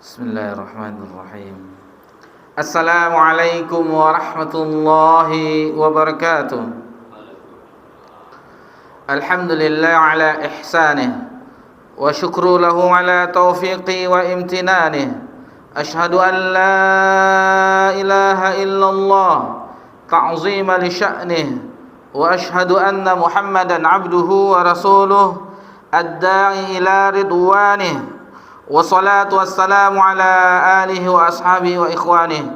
Bismillahirrahmanirrahim. Assalamualaikum warahmatullahi wabarakatuh. Alhamdulillah ala ihsanih wa syukru lahu ala taufiqi wa imtinanih. Ashhadu an la ilaha illallah ta'zima li sya'nih wa ashhadu anna Muhammadan abduhu wa rasuluh ad-da'i ila ridwanih. Wassalatu wassalamu ala alihi wa ashabihi wa ikhwanihi.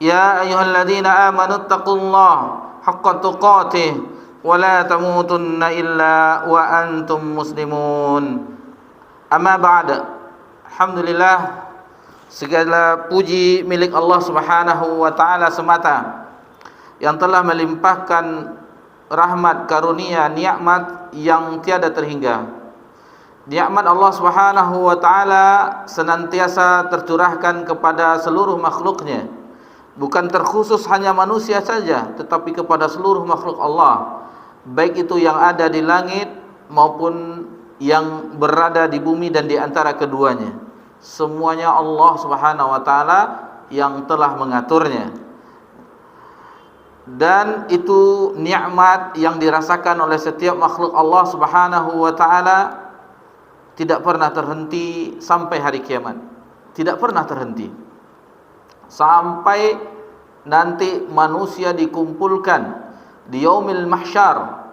Ya ayyuhalladzina amanu taqullaha haqqa tuqatih wa la tamutunna illa wa antum muslimun. Amma ba'd. Alhamdulillah, segala puji milik Allah Subhanahu wa taala semata yang telah melimpahkan rahmat, karunia, nikmat yang tiada terhingga. Nikmat Allah Subhanahu wa taala senantiasa tercurahkan kepada seluruh makhluknya, bukan terkhusus hanya manusia saja, tetapi kepada seluruh makhluk Allah, baik itu yang ada di langit maupun yang berada di bumi dan di antara keduanya. Semuanya Allah Subhanahu wa taala yang telah mengaturnya. Dan itu nikmat yang dirasakan oleh setiap makhluk Allah Subhanahu wa taala tidak pernah terhenti sampai hari kiamat. Tidak pernah terhenti sampai nanti manusia dikumpulkan di yaumil mahsyar.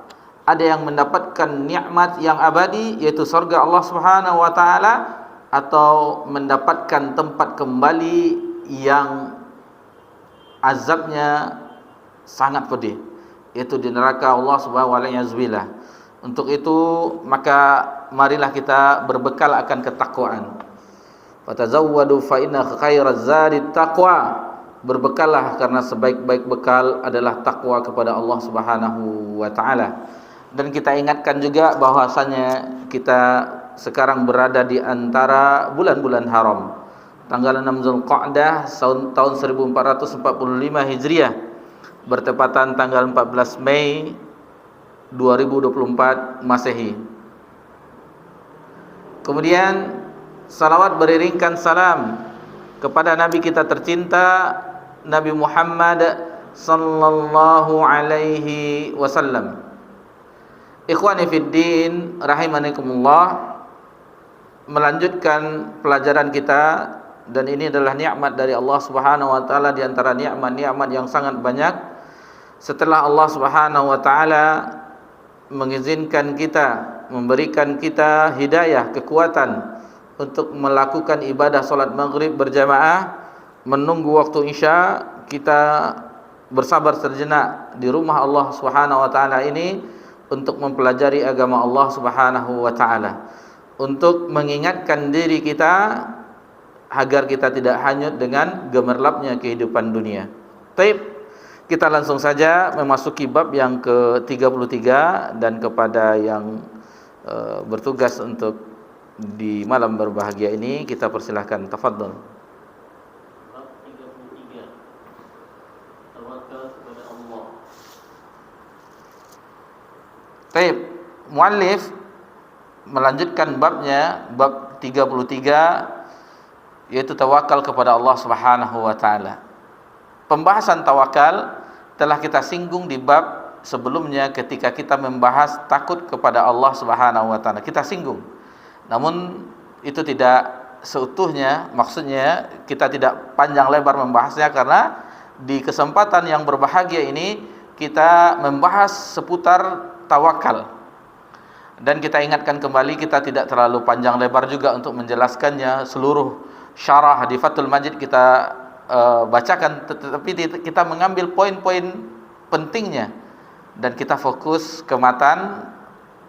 Ada yang mendapatkan nikmat yang abadi, yaitu surga Allah Subhanahu wa taala, atau mendapatkan tempat kembali yang azabnya sangat pedih, yaitu di neraka Allah Subhanahu wa taala. Untuk itu maka marilah kita berbekal akan ketakwaan. Fatazawwadu fa inna khairaz zadi taqwa. Berbekallah karena sebaik-baik bekal adalah takwa kepada Allah Subhanahu wa taala. Dan kita ingatkan juga bahwasanya kita sekarang berada di antara bulan-bulan haram. Tanggal 6 Zulqa'dah tahun 1445 Hijriah bertepatan tanggal 14 Mei 2024 Masehi. Kemudian salawat beriringkan salam kepada Nabi kita tercinta, Nabi Muhammad sallallahu alaihi wasallam. Ikhwani fid din rahimanikumullah, melanjutkan pelajaran kita, dan ini adalah nikmat dari Allah Subhanahu wa taala di antara nikmat-nikmat yang sangat banyak. Setelah Allah Subhanahu wa taala mengizinkan kita, memberikan kita hidayah, kekuatan untuk melakukan ibadah salat maghrib berjamaah, menunggu waktu isya, kita bersabar sejenak di rumah Allah Subhanahu wa taala ini untuk mempelajari agama Allah Subhanahu wa taala, untuk mengingatkan diri kita agar kita tidak hanyut dengan gemerlapnya kehidupan dunia. Baik, kita langsung saja memasuki bab yang ke-33, dan kepada yang bertugas untuk di malam berbahagia ini kita persilahkan, tafadhol. Bab 33, tawakal kepada Allah. Baik, muallif melanjutkan babnya, bab 33, yaitu tawakal kepada Allah Subhanahu wa taala. Pembahasan tawakal telah kita singgung di bab sebelumnya ketika kita membahas takut kepada Allah Subhanahu wa taala. Kita singgung. Namun itu tidak seutuhnya, maksudnya kita tidak panjang lebar membahasnya karena di kesempatan yang berbahagia ini kita membahas seputar tawakal. Dan kita ingatkan kembali, kita tidak terlalu panjang lebar juga untuk menjelaskannya. Seluruh syarah di Fathul Majid kita bacakan, tetapi kita mengambil poin-poin pentingnya dan kita fokus ke matan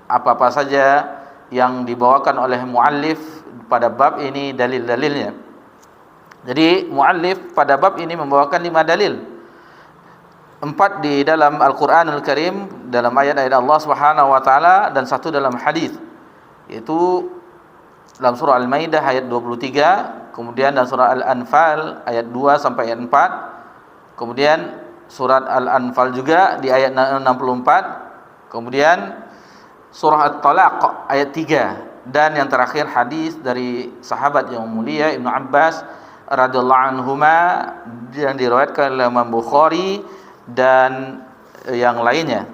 apa-apa saja yang dibawakan oleh muallif pada bab ini, dalil-dalilnya. Jadi muallif pada bab ini membawakan 5 dalil. 4 di dalam Al-Qur'anul Karim, dalam ayat-ayat Allah Subhanahu wa taala, dan 1 dalam hadis, yaitu dalam surah Al-Maidah ayat 23, kemudian dalam surah Al-Anfal ayat 2 sampai ayat 4, kemudian surat Al-Anfal juga di ayat 64, kemudian surah At-Talaq ayat 3 Dan yang terakhir hadis dari sahabat yang mulia Ibnu Abbas radhiyallahu anhuma yang diriwayatkan oleh Imam Bukhari dan yang lainnya.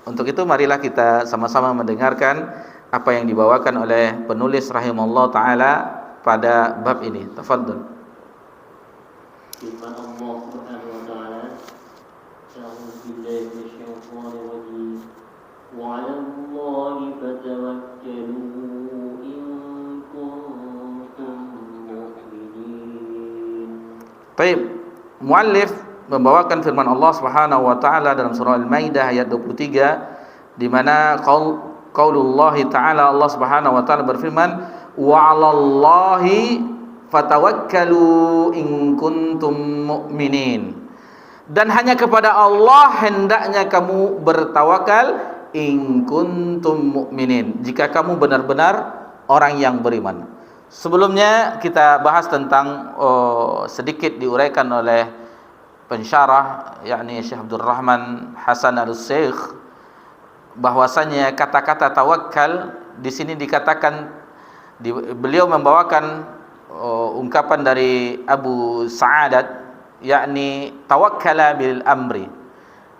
Untuk itu marilah kita sama-sama mendengarkan apa yang dibawakan oleh penulis rahimahullah taala pada bab ini. Tafadhol. Firman Allah Subhanahu wa taala, "A'udzu billahi minasyaitonir rajim. Wa 'alallahi fatawakkalu in kuntum mu'minin." Baik, muallif membawakan firman Allah Subhanahu wa taala dalam surah Al-Maidah ayat 23 di mana qaulullah taala, Allah Subhanahu wa taala berfirman, "Wa 'alallahi fatawakkalu in kuntum mu'minin." Dan hanya kepada Allah hendaknya kamu bertawakal in kuntum mu'minin, jika kamu benar-benar orang yang beriman. Sebelumnya kita bahas tentang sedikit diuraikan oleh pensyarah yakni Syekh Abdul Rahman Hasan Al-Syekh bahwasanya kata-kata tawakal di sini dikatakan beliau membawakan ungkapan dari Abu Sa'adat yakni tawakkala bil amri.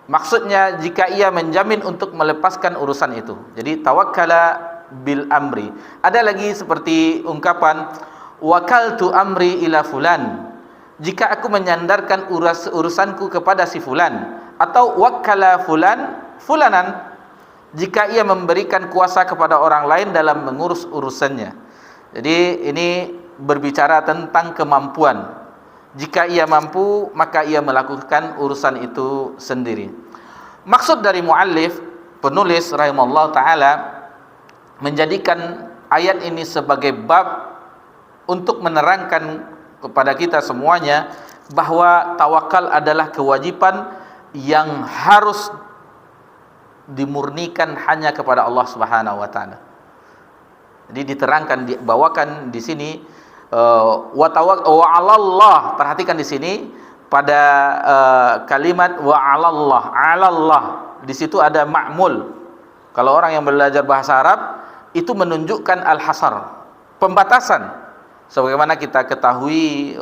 Maksudnya jika ia menjamin untuk melepaskan urusan itu. Jadi tawakkala bil amri. Ada lagi seperti ungkapan wakaltu amri ila fulan, jika aku menyandarkan urusanku kepada si fulan, atau wakkala fulanan, jika ia memberikan kuasa kepada orang lain dalam mengurus urusannya. Jadi ini berbicara tentang kemampuan. Jika ia mampu, maka ia melakukan urusan itu sendiri. Maksud dari muallif, penulis rahimahullah taala, menjadikan ayat ini sebagai bab untuk menerangkan kepada kita semuanya bahwa tawakal adalah kewajiban yang harus dimurnikan hanya kepada Allah Subhanahu wa taala. Jadi diterangkan, dibawakan di sini wa 'alallah. Perhatikan di sini pada kalimat wa 'alallah. 'Alallah di situ ada ma'mul. Kalau orang yang belajar bahasa Arab itu menunjukkan al-hasar, pembatasan. Sebagaimana kita ketahui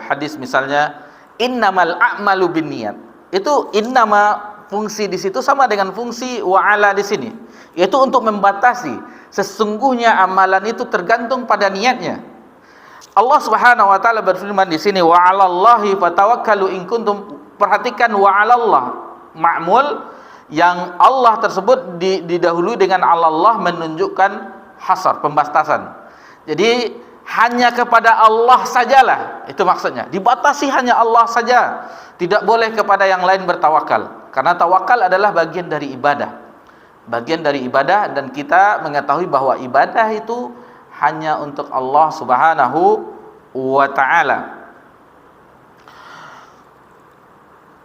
hadis misalnya innamal a'malu binniyat. Itu innama fungsi di situ sama dengan fungsi wa'ala di sini, yaitu untuk membatasi. Sesungguhnya amalan itu tergantung pada niatnya. Allah Subhanahu wa taala berfirman di sini wa 'alallahi fatawakkalu in kuntum. Perhatikan wa 'alallah, ma'mul yang Allah tersebut didahului dengan 'alallah menunjukkan hasar, pembatasan. Jadi hanya kepada Allah sajalah, itu maksudnya. Dibatasi hanya Allah saja. Tidak boleh kepada yang lain bertawakal. Karena tawakal adalah bagian dari ibadah. Bagian dari ibadah, dan kita mengetahui bahwa ibadah itu hanya untuk Allah Subhanahu wa ta'ala.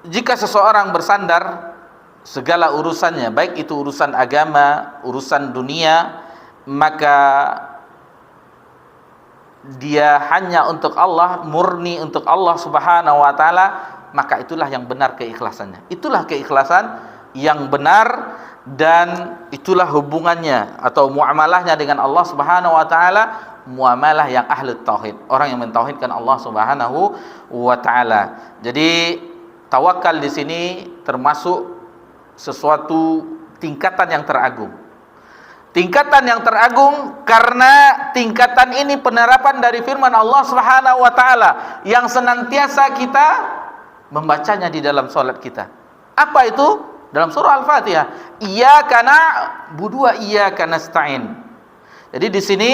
Jika seseorang bersandar segala urusannya, baik itu urusan agama, urusan dunia, maka dia hanya untuk Allah, murni untuk Allah Subhanahu wa taala, maka itulah yang benar keikhlasannya. Itulah keikhlasan yang benar, dan itulah hubungannya atau muamalahnya dengan Allah Subhanahu wa taala, muamalah yang ahli tauhid, orang yang mentauhidkan Allah Subhanahu wa taala. Jadi tawakal di sini termasuk sesuatu tingkatan yang teragung. Tingkatan yang teragung karena tingkatan ini penerapan dari firman Allah Subhanahu wa taala yang senantiasa kita membacanya di dalam salat kita. Apa itu? Dalam surah Al-Fatihah, iyyaka na'budu wa iyyaka nasta'in. Jadi di sini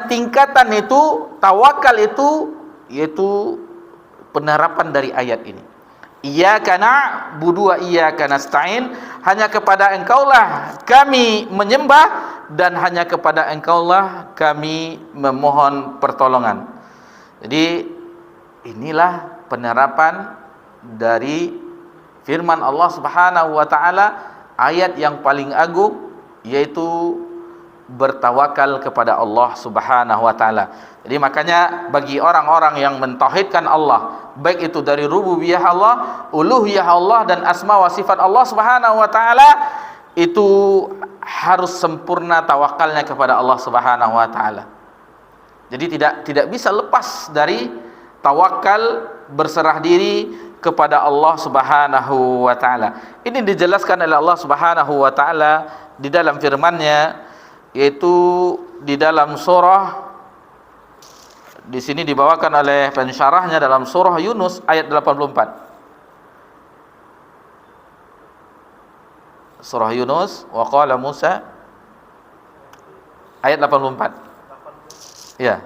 tingkatan itu, tawakal itu yaitu penerapan dari ayat ini. Iyyaka na'budu wa iyyaka nasta'in, hanya kepada Engkaulah kami menyembah dan hanya kepada Engkaulah kami memohon pertolongan. Jadi inilah penerapan dari firman Allah Subhanahu wa taala, ayat yang paling agung, yaitu bertawakal kepada Allah Subhanahu wa taala. Jadi makanya bagi orang-orang yang mentauhidkan Allah, baik itu dari rububiyah Allah, uluhiyah Allah, dan asma wa sifat Allah Subhanahu wa taala, itu harus sempurna tawakalnya kepada Allah Subhanahu wa taala. Jadi tidak bisa lepas dari tawakal, berserah diri kepada Allah Subhanahu wa taala. Ini dijelaskan oleh Allah Subhanahu wa taala di dalam firman-Nya, yaitu di dalam surah, di sini dibawakan oleh pensyarahnya dalam surah Yunus ayat 84. Surah Yunus, wa qala Musa, ayat 84. Ya.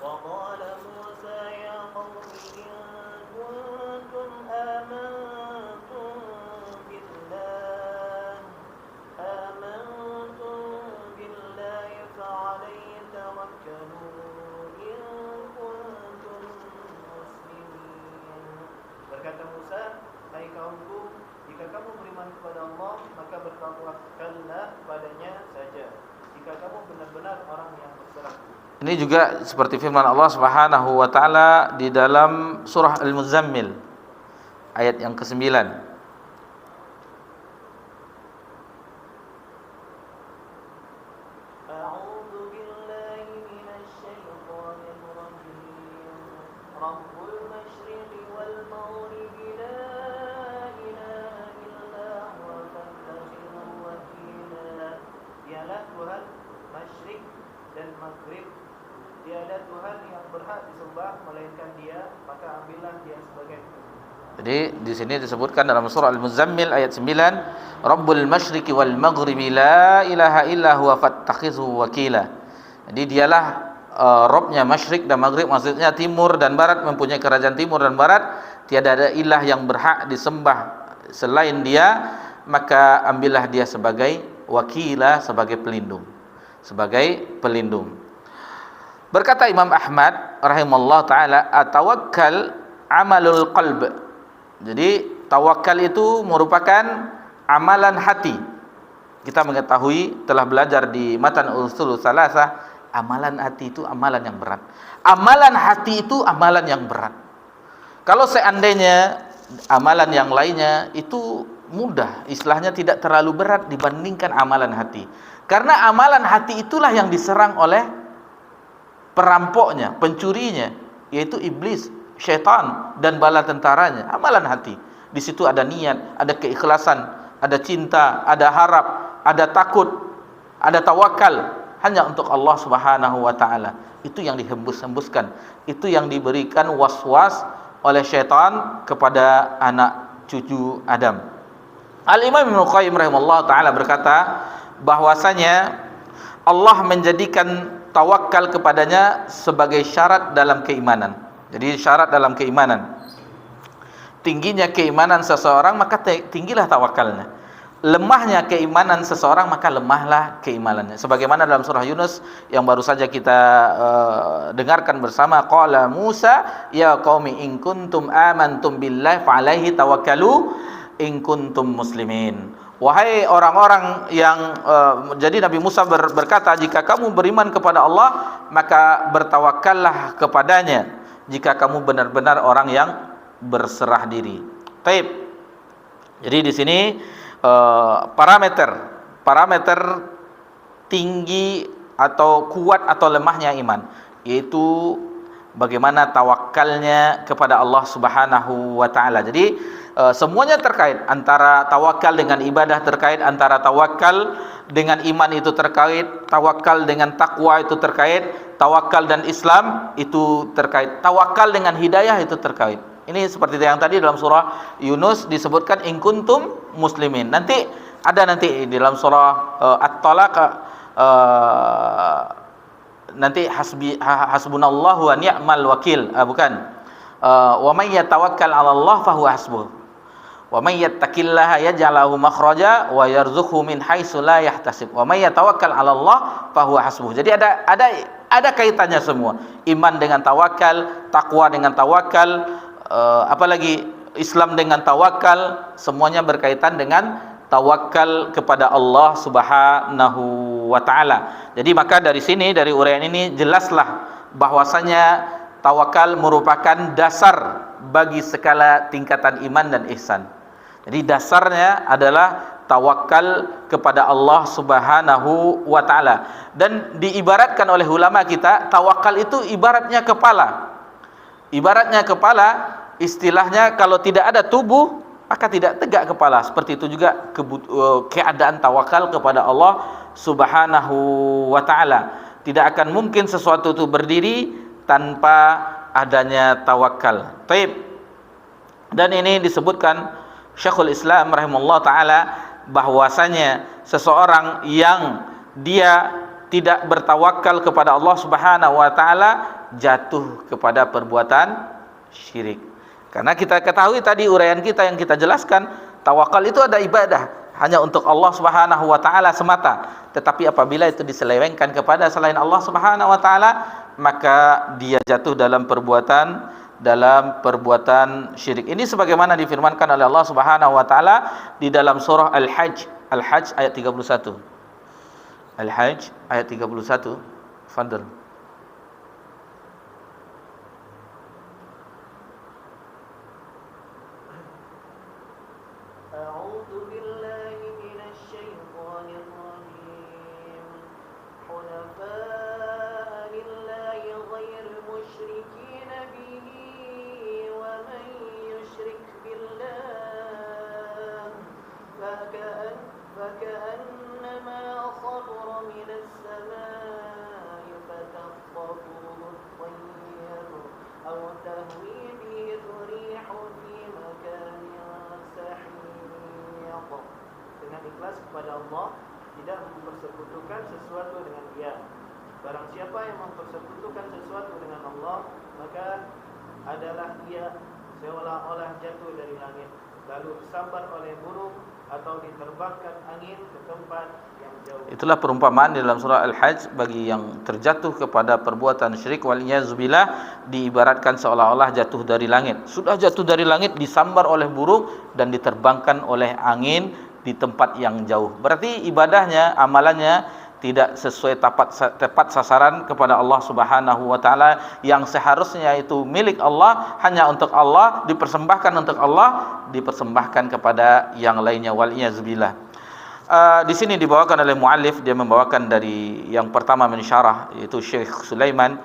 وقال موسى يا قوم إن كنتم آمنتم بالله فعليه توكلوا إن كنتم مسلمين. Berkata Musa, hai kaumku, jika kamu beriman kepada Allah, maka bertawakkallah padanya saja. Jika kamu benar-benar orang yang berserah. Ini juga seperti firman Allah Subhanahu wa taala di dalam surah Al-Muzammil ayat yang ke-9. A'udzu billahi minasy syaithanir rajim. Rabbul masyriqi wal maghribi la ilaha illa huwa fattakhidhu wakila. Dialah Tuhan masyriq dan maghrib. Tiada Tuhan yang berhak disembah melainkan Dia, maka ambillah Dia sebagai Tuhan. Jadi di sini disebutkan dalam surah Al-Muzammil ayat 9, Rabbul masyriqi wal maghribi la ilaha illa huwa fattakhizhu wakila. Jadi dialah Rabbnya masyriq dan maghrib, maksudnya timur dan barat, mempunyai kerajaan timur dan barat. Tiada ada ilah yang berhak disembah selain Dia, maka ambillah Dia sebagai wakila, sebagai pelindung. Sebagai pelindung. Berkata Imam Ahmad rahimallahu taala, atawakkal amalul qalb. Jadi tawakal itu merupakan amalan hati. Kita mengetahui, telah belajar di matan usul salasah, amalan hati itu amalan yang berat. Amalan hati itu amalan yang berat. Kalau seandainya amalan yang lainnya itu mudah, istilahnya tidak terlalu berat dibandingkan amalan hati. Karena amalan hati itulah yang diserang oleh perampoknya, pencurinya, yaitu iblis, syaitan dan bala tentaranya. Amalan hati. Di situ ada niat, ada keikhlasan, ada cinta, ada harap, ada takut, ada tawakal hanya untuk Allah Subhanahu wa taala. Itu yang dihembus-hembuskan. Itu yang diberikan was-was oleh syaitan kepada anak cucu Adam. Al-Imam Ibnu Qayyim rahimahullah taala berkata bahwasanya Allah menjadikan tawakal kepadanya sebagai syarat dalam keimanan. Jadi syarat dalam keimanan. Tingginya keimanan seseorang, maka tinggilah tawakalnya. Lemahnya keimanan seseorang, maka lemahlah keimanannya. Sebagaimana dalam surah Yunus yang baru saja kita dengarkan bersama, qala Musa ya qaumi in kuntum amantum billahi fa alaihi tawakkalu in kuntum muslimin. Wahai orang-orang yang jadi Nabi Musa berkata, jika kamu beriman kepada Allah, maka bertawakallah kepadanya jika kamu benar-benar orang yang berserah diri. Taib. Jadi di sini parameter tinggi atau kuat atau lemahnya iman, yaitu bagaimana tawakalnya kepada Allah Subhanahu wa taala. Jadi semuanya terkait, antara tawakal dengan ibadah terkait, antara tawakal dengan iman itu terkait, tawakal dengan takwa itu terkait, tawakal dan Islam itu terkait, tawakal dengan hidayah itu terkait. Ini seperti yang tadi dalam surah Yunus disebutkan in kuntum muslimin. Nanti di dalam surah At-Talaq nanti hasbunallahu wa ni'mal wakil, wa may yatawakkal 'ala Allah fa huwa hasbuh. Wa may yattaqillaha yaj'al lahu makhraja wa yarzuqhu min haitsu la yahtasib. Wa may yatawakkal 'ala Allah fa huwa hasbuh. Jadi ada kaitannya semua. Iman dengan tawakal, takwa dengan tawakal, apalagi Islam dengan tawakal, semuanya berkaitan dengan tawakal kepada Allah Subhanahu wa taala. Jadi maka dari sini, dari uraian ini jelaslah bahwasanya tawakal merupakan dasar bagi segala tingkatan iman dan ihsan. Jadi dasarnya adalah tawakal kepada Allah Subhanahu wa taala. Dan diibaratkan oleh ulama kita, tawakal itu ibaratnya kepala. Ibaratnya kepala, istilahnya kalau tidak ada tubuh maka tidak tegak kepala. Seperti itu juga keadaan tawakal kepada Allah Subhanahu wa taala. Tidak akan mungkin sesuatu itu berdiri tanpa adanya tawakal. Baik. Dan ini disebutkan Syekhul Islam rahimahullah taala bahwasanya seseorang yang dia tidak bertawakal kepada Allah Subhanahu wa taala jatuh kepada perbuatan syirik. Karena kita ketahui tadi uraian kita yang kita jelaskan, tawakal itu ada ibadah hanya untuk Allah Subhanahu wa taala semata. Tetapi apabila itu diselewengkan kepada selain Allah Subhanahu wa taala, maka dia jatuh dalam perbuatan syirik. Ini sebagaimana difirmankan oleh Allah Subhanahu wa taala di dalam surah Al-Hajj ayat 31. Al-Hajj ayat 31. Fadhil. Dengan ikhlas kepada Allah, tidak mempersekutukan sesuatu dengan Dia. Barang siapa yang mempersekutukan sesuatu dengan Allah, maka adalah dia seolah-olah jatuh dari langit, lalu disambar oleh burung atau diterbangkan angin ke tempat yang jauh. Itulah perumpamaan di dalam surah Al-Hajj bagi yang terjatuh kepada perbuatan syirik waliyadzubillah, diibaratkan seolah-olah jatuh dari langit. Sudah jatuh dari langit, disambar oleh burung dan diterbangkan oleh angin di tempat yang jauh. Berarti ibadahnya, amalannya tidak sesuai tepat sasaran kepada Allah Subhanahu wa taala, yang seharusnya itu milik Allah, hanya untuk Allah, dipersembahkan untuk Allah, dipersembahkan kepada yang lainnya waliyadzubillah. Di sini dibawakan oleh muallif, dia membawakan dari yang pertama mensyarah, yaitu Syekh Sulaiman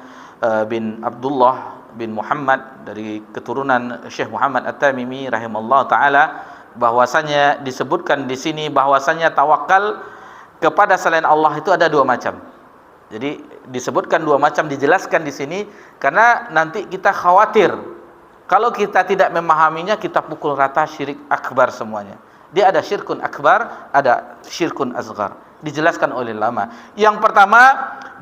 bin Abdullah bin Muhammad dari keturunan Syekh Muhammad At-Tamimi rahimallahu taala, bahwasanya disebutkan di sini bahwasanya tawakal kepada selain Allah itu ada dua macam. Jadi disebutkan dua macam, dijelaskan di sini karena nanti kita khawatir kalau kita tidak memahaminya kita pukul rata syirik akbar semuanya. Dia ada syirkun akbar, ada syirkun asghar. Dijelaskan oleh ulama. Yang pertama,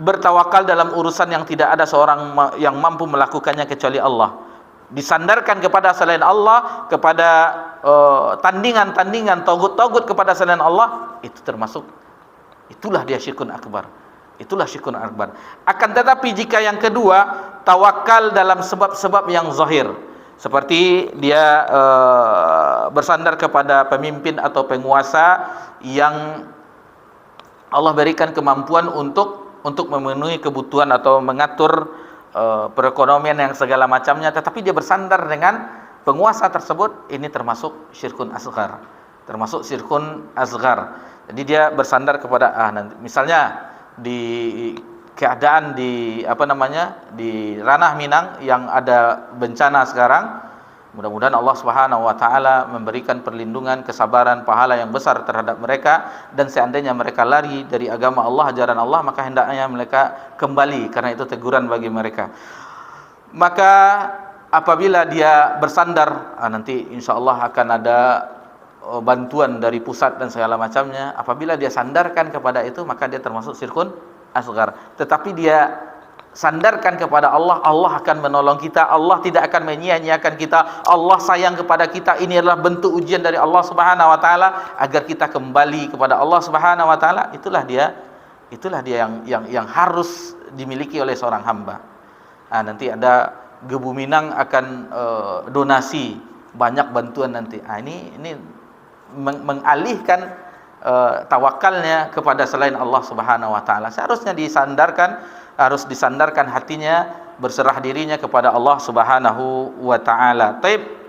bertawakal dalam urusan yang tidak ada seorang yang mampu melakukannya kecuali Allah. Disandarkan kepada selain Allah, kepada tandingan-tandingan, togut-togut kepada selain Allah, itu termasuk, itulah dia syirkun akbar. Itulah syirkun akbar. Akan tetapi jika yang kedua, tawakal dalam sebab-sebab yang zahir, seperti dia bersandar kepada pemimpin atau penguasa yang Allah berikan kemampuan untuk memenuhi kebutuhan atau mengatur perekonomian yang segala macamnya, tetapi dia bersandar dengan penguasa tersebut, ini termasuk syirkun asghar. Termasuk syirkun asghar. Jadi dia bersandar kepada nanti misalnya di keadaan di di ranah Minang yang ada bencana sekarang, mudah-mudahan Allah Subhanahu wa taala memberikan perlindungan, kesabaran, pahala yang besar terhadap mereka, dan seandainya mereka lari dari agama Allah, ajaran Allah, maka hendaknya mereka kembali, karena itu teguran bagi mereka. Maka apabila dia bersandar, nanti insyaallah akan ada bantuan dari pusat dan segala macamnya. Apabila dia sandarkan kepada itu, maka dia termasuk syirkun asghar. Tetapi dia sandarkan kepada Allah, Allah akan menolong kita, Allah tidak akan menyia-nyiakan kita, Allah sayang kepada kita. Ini adalah bentuk ujian dari Allah Subhanahu wa taala agar kita kembali kepada Allah Subhanahu wa taala. Itulah dia yang harus dimiliki oleh seorang hamba. Nanti ada Gebu Minang akan donasi banyak bantuan nanti. Ini mengalihkan tawakalnya kepada selain Allah Subhanahu wa taala. Seharusnya harus disandarkan hatinya, berserah dirinya kepada Allah Subhanahu wa taala. Taib.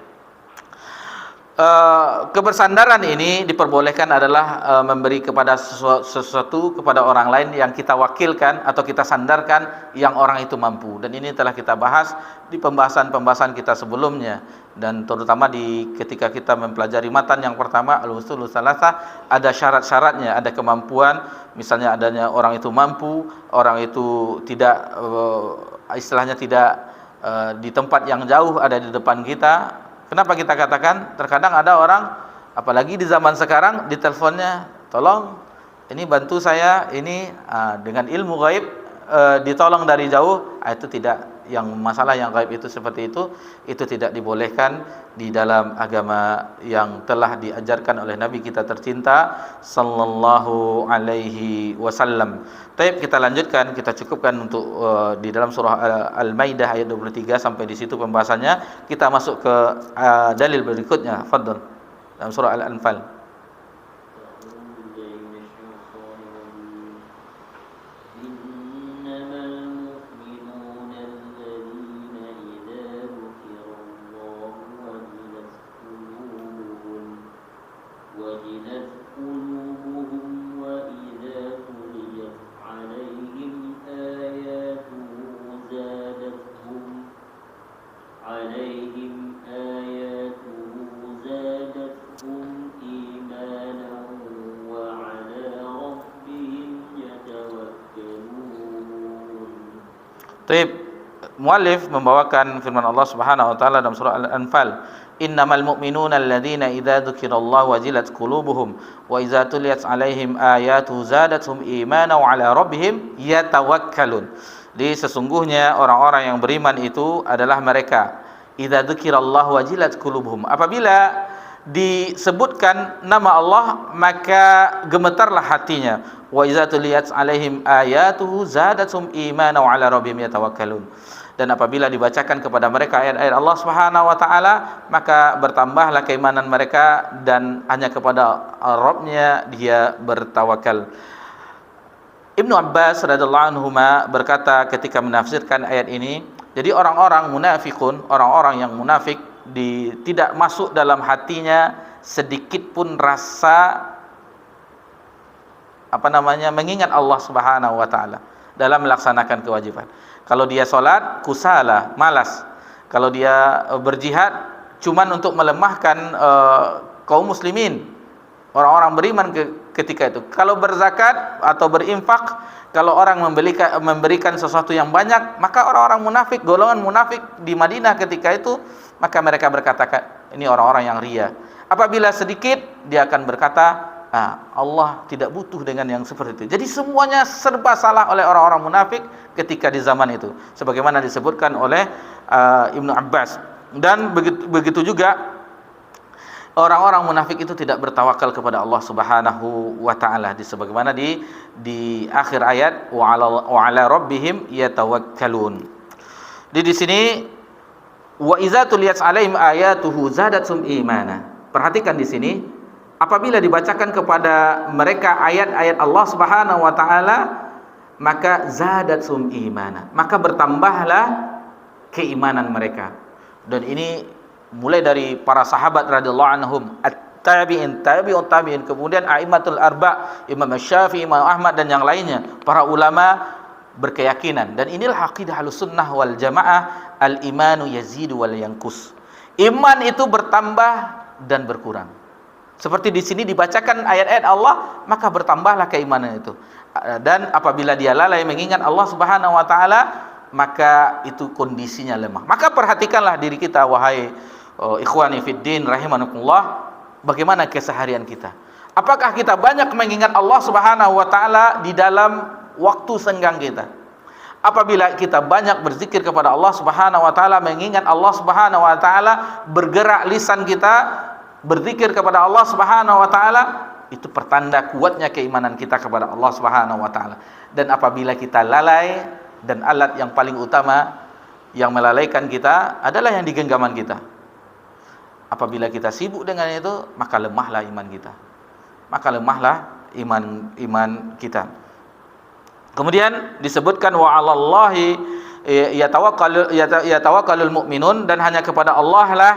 Kebersandaran ini diperbolehkan adalah memberi kepada sesuatu kepada orang lain yang kita wakilkan atau kita sandarkan yang orang itu mampu, dan ini telah kita bahas di pembahasan kita sebelumnya, dan terutama ketika kita mempelajari matan yang pertama al-usul tsalatsa, ada syarat-syaratnya, ada kemampuan, misalnya adanya orang itu mampu, orang itu tidak istilahnya tidak di tempat yang jauh, ada di depan kita. Kenapa kita katakan terkadang ada orang, apalagi di zaman sekarang, di teleponnya, tolong ini bantu saya ini dengan ilmu gaib, ditolong dari jauh. Itu tidak, yang masalah yang gaib itu seperti itu tidak dibolehkan di dalam agama yang telah diajarkan oleh Nabi kita tercinta sallallahu alaihi wasallam. Baik, kita lanjutkan, kita cukupkan untuk di dalam surah Al-Maidah ayat 23 sampai di situ pembahasannya. Kita masuk ke dalil berikutnya. Fadhil. Dalam surah Al-Anfal. Muallif membawakan firman Allah Subhanahu wa taala dalam surah Al-Anfal, innamal mu'minuna alladzina idza dzukirallahu wajilat qulubuhum wa idza tuliyat 'alaihim ayatuhu zadatuhum imanan wa 'ala rabbihim yatawakkalun. Jadi sesungguhnya orang-orang yang beriman itu adalah mereka idza dzukirallahu wajilat qulubuhum, apabila disebutkan nama Allah maka gemetarlah hatinya, wa idza tuliyat 'alaihim ayatuhu zadatuhum imanan wa 'ala rabbihim yatawakkalun. Dan apabila dibacakan kepada mereka ayat-ayat Allah Subhanahu wa taala, maka bertambahlah keimanan mereka dan hanya kepada Rabb-nya dia bertawakal. Ibnu Abbas radhiyallahu anhu berkata ketika menafsirkan ayat ini, jadi orang-orang munafikun, orang-orang yang munafik, tidak masuk dalam hatinya sedikit pun rasa mengingat Allah Subhanahu wa taala dalam melaksanakan kewajiban. Kalau dia sholat, kusala, malas. Kalau dia berjihad, cuman untuk melemahkan kaum muslimin, orang-orang beriman ketika itu. Kalau berzakat atau berinfak, kalau orang memberikan sesuatu yang banyak, maka orang-orang munafik, golongan munafik di Madinah ketika itu, maka mereka berkata, ini orang-orang yang ria. Apabila sedikit, dia akan berkata, Allah tidak butuh dengan yang seperti itu. Jadi semuanya serba salah oleh orang-orang munafik ketika di zaman itu, sebagaimana disebutkan oleh Ibnu Abbas. Dan begitu juga orang-orang munafik itu tidak bertawakal kepada Allah Subhanahu wa taala, sebagaimana di akhir ayat wa 'ala rabbihim yatawakkalun. Di sini wa idza tuliyat 'alaihim ayatuhu zadatuhum imana. Perhatikan di sini, apabila dibacakan kepada mereka ayat-ayat Allah Subhanahu wa taala, maka zadatsum imana, maka bertambahlah keimanan mereka. Dan ini mulai dari para sahabat radhiyallahu anhum, at-tabi'in, tabi'ut tabi'in, kemudian a'immatul arba', Imam Syafi'i, Imam Ahmad dan yang lainnya, para ulama berkeyakinan, dan inilah aqidah Ahlussunnah wal Jamaah, al-imanu yazidu wal yanqus. Iman itu bertambah dan berkurang. Seperti di sini dibacakan ayat-ayat Allah, maka bertambahlah keimanan itu. Dan apabila dia lalai mengingat Allah Subhanahu wa taala, maka itu kondisinya lemah. Maka perhatikanlah diri kita, wahai ikhwani fiddin rahimakumullah, bagaimana keseharian kita? Apakah kita banyak mengingat Allah Subhanahu wa taala di dalam waktu senggang kita? Apabila kita banyak berzikir kepada Allah Subhanahu wa taala, mengingat Allah Subhanahu wa taala, bergerak lisan kita berzikir kepada Allah Subhanahu wa taala, itu pertanda kuatnya keimanan kita kepada Allah Subhanahu wa taala. Dan apabila kita lalai, dan alat yang paling utama yang melalaikan kita adalah yang di genggaman kita. Apabila kita sibuk dengan itu, maka lemahlah iman kita. maka lemahlah iman kita. Kemudian disebutkan wa 'alallahi yatawakkalul mu'minun, dan hanya kepada Allah lah,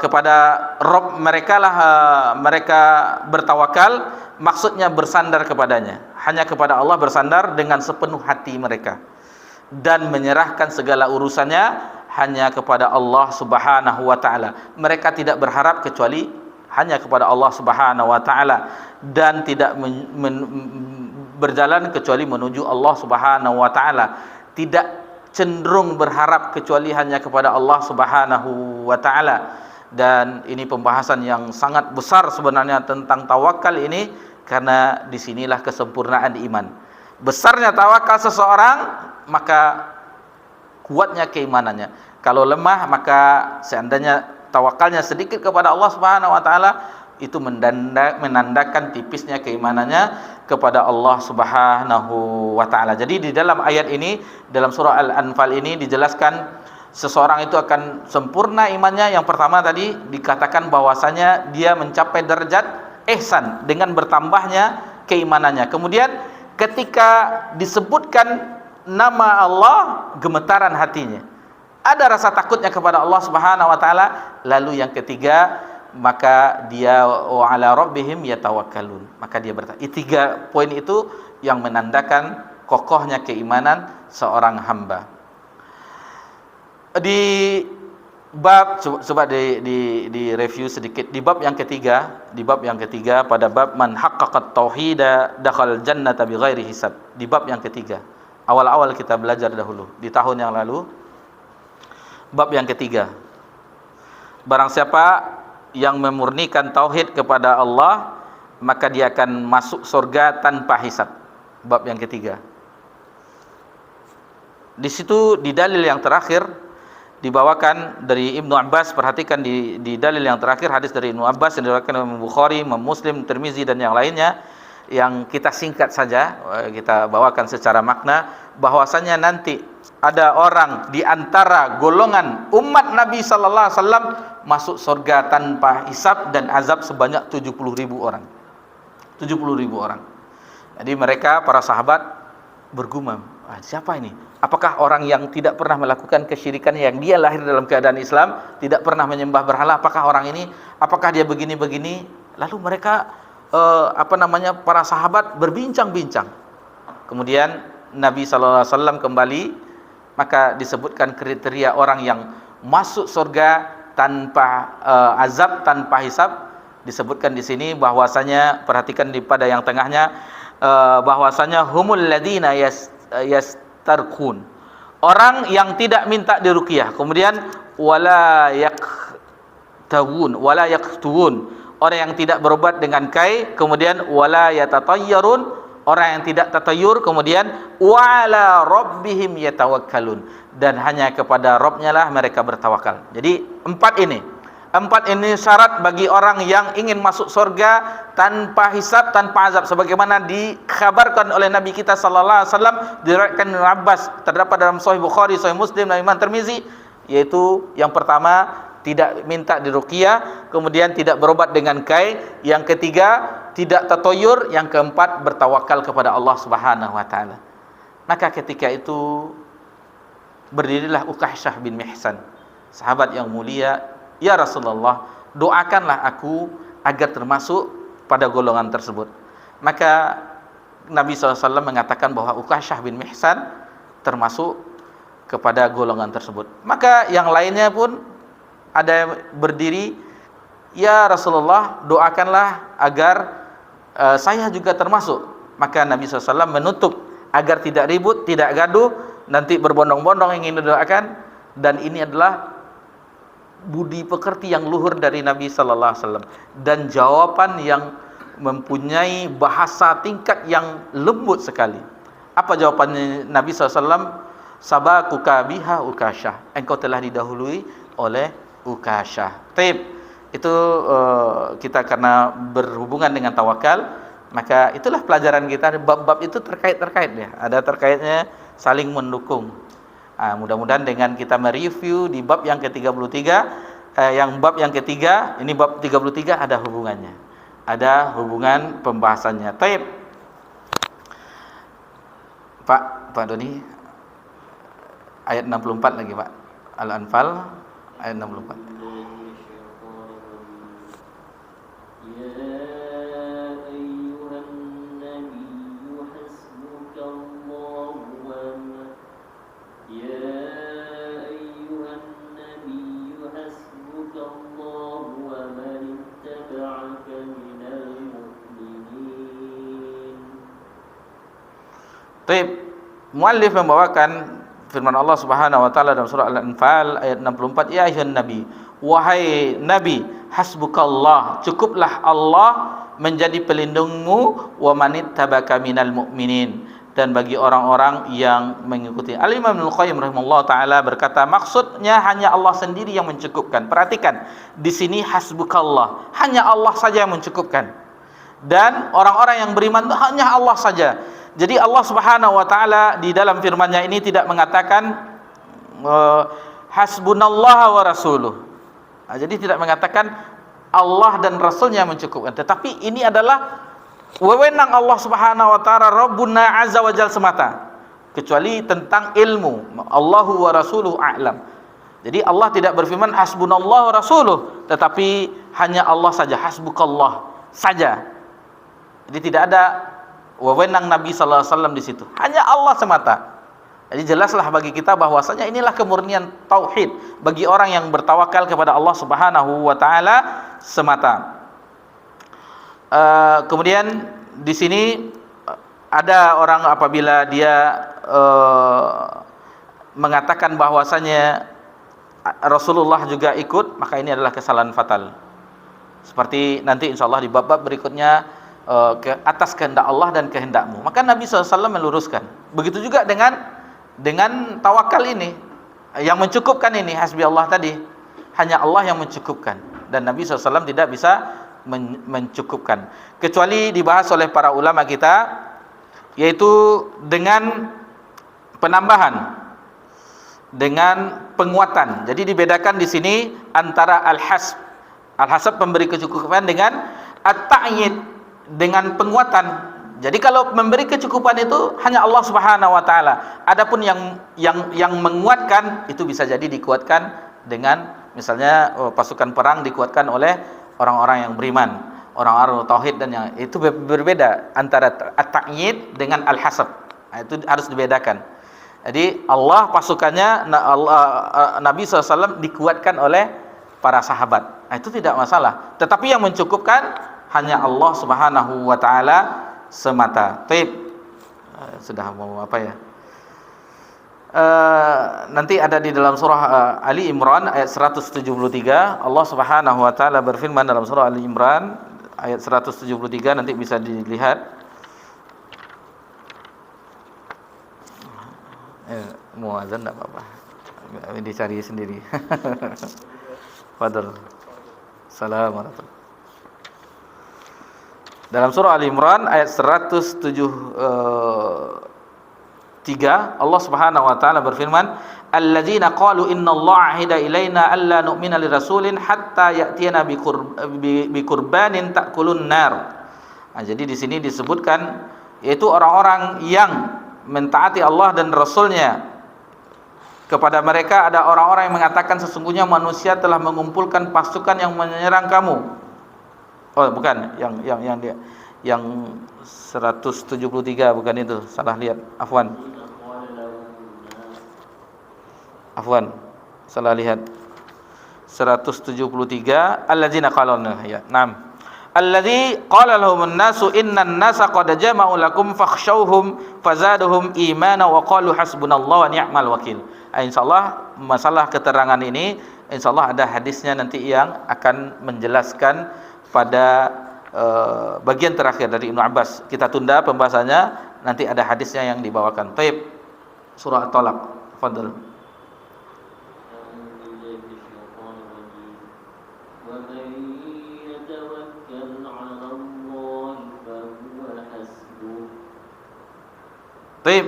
kepada Rabb mereka lah mereka bertawakal, maksudnya bersandar kepadanya. Hanya kepada Allah bersandar dengan sepenuh hati mereka, dan menyerahkan segala urusannya hanya kepada Allah Subhanahu wa taala. Mereka tidak berharap kecuali hanya kepada Allah Subhanahu wa taala, dan tidak berjalan kecuali menuju Allah Subhanahu wa taala. Tidak cenderung berharap kecuali hanya kepada Allah Subhanahu wa taala. Dan ini pembahasan yang sangat besar sebenarnya tentang tawakal ini, karena disinilah kesempurnaan iman. Besarnya tawakal seseorang, maka kuatnya keimanannya. Kalau lemah, maka seandainya tawakalnya sedikit kepada Allah Subhanahu wa taala, itu menandakan tipisnya keimanannya kepada Allah Subhanahu wa taala. Jadi di dalam ayat ini, dalam surah Al-Anfal ini dijelaskan seseorang itu akan sempurna imannya. Yang pertama tadi dikatakan bahwasanya dia mencapai derajat ihsan dengan bertambahnya keimanannya. Kemudian ketika disebutkan nama Allah, gemetaran hatinya, ada rasa takutnya kepada Allah Subhanahu wa taala. Lalu yang ketiga, maka dia wa 'ala rabbihim yatawakkalun, maka dia bertakwa. Tiga poin itu yang menandakan kokohnya keimanan seorang hamba. Di bab, coba di review sedikit, di bab yang ketiga pada bab man haqqaqat tauhida dakhal jannata bighairi hisab. Di bab yang ketiga, awal-awal kita belajar dahulu di tahun yang lalu, bab yang ketiga, barang siapa yang memurnikan tauhid kepada Allah, maka dia akan masuk surga tanpa hisab. Bab yang ketiga. Di situ di dalil yang terakhir dibawakan dari Ibnu Abbas. Perhatikan di dalil yang terakhir, hadis dari Ibnu Abbas yang diriwayatkan oleh Bukhari, Muslim, Tirmizi dan yang lainnya, yang kita singkat saja, kita bawakan secara makna, bahwasanya nanti ada orang di antara golongan umat Nabi sallallahu alaihi wasallam masuk surga tanpa hisab dan azab sebanyak 70.000 orang. 70.000 orang. Jadi mereka, para sahabat bergumam, siapa ini? Apakah orang yang tidak pernah melakukan kesyirikan, yang dia lahir dalam keadaan Islam, tidak pernah menyembah berhala? Apakah orang ini? Apakah dia begini-begini? Lalu mereka para sahabat berbincang-bincang. Kemudian Nabi sallallahu alaihi wasallam kembali, maka disebutkan kriteria orang yang masuk surga tanpa azab, tanpa hisab. Disebutkan di sini bahwasanya, perhatikan pada yang tengahnya, bahwasanya humul ladina yastarqun, orang yang tidak minta diruqyah. Kemudian wala yaktawun, orang yang tidak berobat dengan kai. Kemudian wala yatatayyarun, orang yang tidak tatayur. Kemudian wa'ala rabbihim yatawakkalun, dan hanya kepada Rabbnya lah mereka bertawakal. Jadi empat ini syarat bagi orang yang ingin masuk surga tanpa hisab, tanpa azab, sebagaimana dikhabarkan oleh Nabi kita sallallahu alaihi wasallam, diriwayatkan Ibnu Abbas, terdapat dalam Sahih Bukhari, Sahih Muslim dan Imam Tirmizi, yaitu yang pertama tidak minta diruqyah, kemudian tidak berobat dengan kai, yang ketiga tidak tatoyur, yang keempat bertawakal kepada Allah Subhanahu wa taala. Maka ketika itu berdirilah Ukashah bin Mihsan, sahabat yang mulia, ya Rasulullah, doakanlah aku agar termasuk pada golongan tersebut. Maka Nabi SAW mengatakan bahwa Ukashah bin Mihsan termasuk kepada golongan tersebut. Maka yang lainnya pun ada yang berdiri, ya Rasulullah, doakanlah agar saya juga termasuk. Maka Nabi SAW menutup agar tidak ribut, tidak gaduh, nanti berbondong-bondong ingin didoakan. Dan ini adalah budi pekerti yang luhur dari Nabi sallallahu alaihi wasallam, dan jawaban yang mempunyai bahasa tingkat yang lembut sekali. Apa jawabannya Nabi sallallahu alaihi wasallam? Sabakuka biha Ukashah, engkau telah didahului oleh Ukashah. Taib. Itu kita karena berhubungan dengan tawakal, maka itulah pelajaran kita. Bab-bab itu terkait ya. Ada terkaitnya, saling mendukung. Mudah-mudahan dengan kita mereview di bab yang ke-33, bab yang ketiga, ini bab 33 ada hubungannya. ada hubungan pembahasannya. Taib. Pak Doni, ayat 64 lagi Pak. Al-Anfal ayat 64. Taib. Muallif membawakan firman Allah Subhanahu wa taala dalam surah Al-Anfal ayat 64, ya ayyuhan nabi, wahai nabi, hasbukallah, cukuplah Allah menjadi pelindungmu, wa manittabaka minal mu'minin, dan bagi orang-orang yang mengikuti. Al-Imam Ibnu Qayyim rahimahullah taala berkata, maksudnya hanya Allah sendiri yang mencukupkan. Perhatikan, di sini hasbukallah, hanya Allah saja yang mencukupkan. Dan orang-orang yang beriman itu hanya Allah saja. Jadi Allah Subhanahu wa taala di dalam firman-Nya ini tidak mengatakan hasbunallah wa rasuluh. Jadi tidak mengatakan Allah dan Rasulnya mencukupkan, tetapi ini adalah wewenang Allah Subhanahu wa taala Rabbuna azza wa jalla semata, kecuali tentang ilmu. Allahu wa rasuluhu a'lam. Jadi Allah tidak berfirman hasbunallah wa rasuluh, tetapi hanya Allah saja, hasbukallah saja. Jadi tidak ada wewenang Nabi sallallahu alaihi wasallam di situ. Hanya Allah semata. Jadi jelaslah bagi kita bahwasanya inilah kemurnian tauhid bagi orang yang bertawakal kepada Allah Subhanahu wa taala semata. Kemudian di sini ada orang apabila dia mengatakan bahwasanya Rasulullah juga ikut, maka ini adalah kesalahan fatal. Seperti nanti insyaallah di bab-bab berikutnya, ke atas kehendak Allah dan kehendakmu. Maka Nabi SAW meluruskan. Begitu juga dengan tawakal ini, yang mencukupkan ini hasbi Allah tadi, hanya Allah yang mencukupkan, dan Nabi SAW tidak bisa mencukupkan, kecuali dibahas oleh para ulama kita, yaitu dengan penambahan, dengan penguatan. Jadi dibedakan di sini antara al-hasab memberi kecukupan dengan at-ta'yid dengan penguatan. Jadi kalau memberi kecukupan itu hanya Allah Subhanahu wa taala. Adapun yang menguatkan itu bisa jadi dikuatkan dengan misalnya pasukan perang dikuatkan oleh orang-orang yang beriman, orang-orang tauhid, dan yang itu berbeda antara at-ta'yid dengan al-hasab. Itu harus dibedakan. Jadi Allah pasukannya Nabi SAW dikuatkan oleh para sahabat. Itu tidak masalah. Tetapi yang mencukupkan hanya Allah Subhanahu wa taala semata. Taib. Sudah mau apa ya? Nanti ada di dalam surah Ali Imran ayat 173, Allah Subhanahu wa taala berfirman dalam surah Ali Imran ayat 173, nanti bisa dilihat. Mau azan enggak apa-apa. Dicari sendiri. Fadhil. Assalamualaikum. Dalam surah Ali Imran ayat 173, Allah Subhanahu wa taala berfirman, alladzina qalu innallaha ahida ilaina alla nu'mina lirasulin hatta ya'tiyana biqurbanin ta'kulun nar. Jadi di sini disebutkan yaitu orang-orang yang mentaati Allah dan Rasulnya. Kepada mereka ada orang-orang yang mengatakan sesungguhnya manusia telah mengumpulkan pasukan yang menyerang kamu. Oh bukan, yang 173 bukan itu, salah lihat. Afwan, salah lihat. 173 alladzina qaluna ya. Naam. Alladzi qala lahumun nasu innan nasa qad jama'u lakum fakhshawhum fazaduhum imana wa qalu hasbunallahu wa ni'mal wakil. Insyaallah masalah keterangan ini insyaallah ada hadisnya nanti yang akan menjelaskan pada bagian terakhir dari Ibnu Abbas. Kita tunda pembahasannya, nanti ada hadisnya yang dibawakan. Taib. Surah At-Talaq. Fadhil. Taib.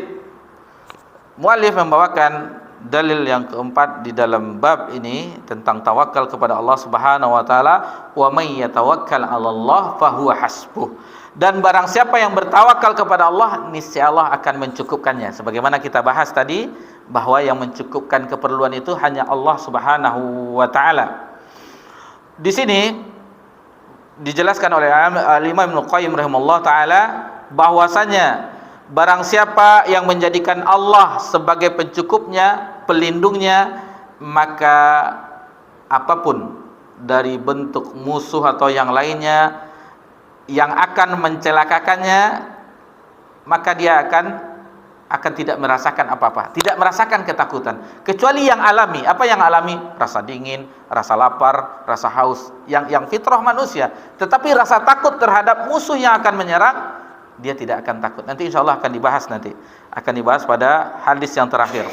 Muallif membawakan dalil yang keempat di dalam bab ini tentang tawakal kepada Allah Subhanahu wa taala, wa may yatawakkal 'alallah fahuwa hasbuh. Dan barang siapa yang bertawakal kepada Allah, niscaya Allah akan mencukupkannya. Sebagaimana kita bahas tadi, bahwa yang mencukupkan keperluan itu hanya Allah Subhanahu wa taala. Di sini dijelaskan oleh Imam Ibnu Qayyim rahimahullah taala bahwasanya barang siapa yang menjadikan Allah sebagai pencukupnya, pelindungnya, maka apapun dari bentuk musuh atau yang lainnya yang akan mencelakakannya, maka dia akan tidak merasakan apa-apa, tidak merasakan ketakutan, kecuali yang alami. Apa yang alami? Rasa dingin, rasa lapar, rasa haus, yang fitrah manusia. Tetapi rasa takut terhadap musuh yang akan menyerang, dia tidak akan takut. Nanti insya Allah akan dibahas pada hadis yang terakhir.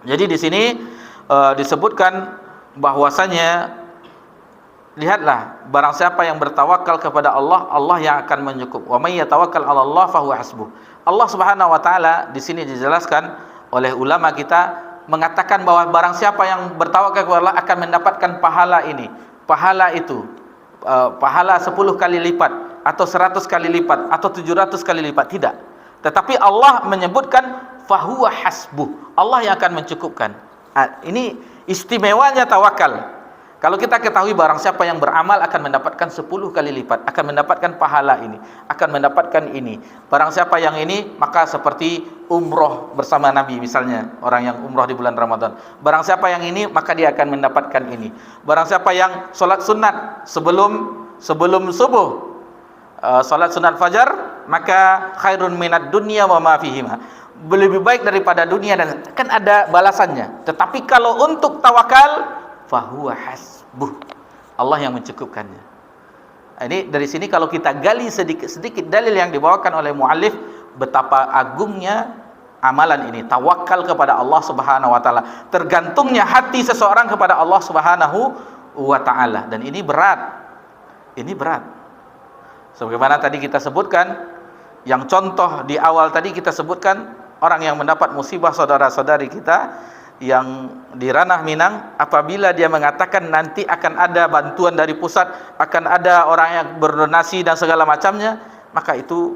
Jadi di sini disebutkan bahwasanya, lihatlah, barang siapa yang bertawakal kepada Allah, Allah yang akan mencukup. Wa may yatawakkal 'ala Allah fahuwa hasbuh. Allah Subhanahu wa taala di sini dijelaskan oleh ulama kita mengatakan bahwa barang siapa yang bertawakal kepada Allah akan mendapatkan pahala ini, pahala itu, pahala 10 kali lipat atau 100 kali lipat atau 700 kali lipat, tidak. Tetapi Allah menyebutkan fahuwa hasbuh, Allah yang akan mencukupkan. Ini istimewanya tawakal. Kalau kita ketahui barang siapa yang beramal akan mendapatkan 10 kali lipat, akan mendapatkan pahala ini, akan mendapatkan ini. Barang siapa yang ini, maka seperti umroh bersama Nabi misalnya, orang yang umroh di bulan Ramadan. Barang siapa yang ini, maka dia akan mendapatkan ini. Barang siapa yang sholat sunat sebelum subuh, salat sunat fajar, maka khairun minad dunya wa ma fihima, lebih baik daripada dunia dan kan ada balasannya. Tetapi kalau untuk tawakal, fahuwa hasbuh, Allah yang mencukupkannya. Ini dari sini kalau kita gali sedikit dalil yang dibawakan oleh muallif, betapa agungnya amalan ini, tawakal kepada Allah Subhanahu wa taala, tergantungnya hati seseorang kepada Allah Subhanahu wa taala. Dan ini berat. Ini berat. Sebagaimana tadi kita sebutkan, yang contoh di awal tadi kita sebutkan, orang yang mendapat musibah saudara-saudari kita yang di ranah Minang, apabila dia mengatakan nanti akan ada bantuan dari pusat, akan ada orang yang berdonasi dan segala macamnya, maka itu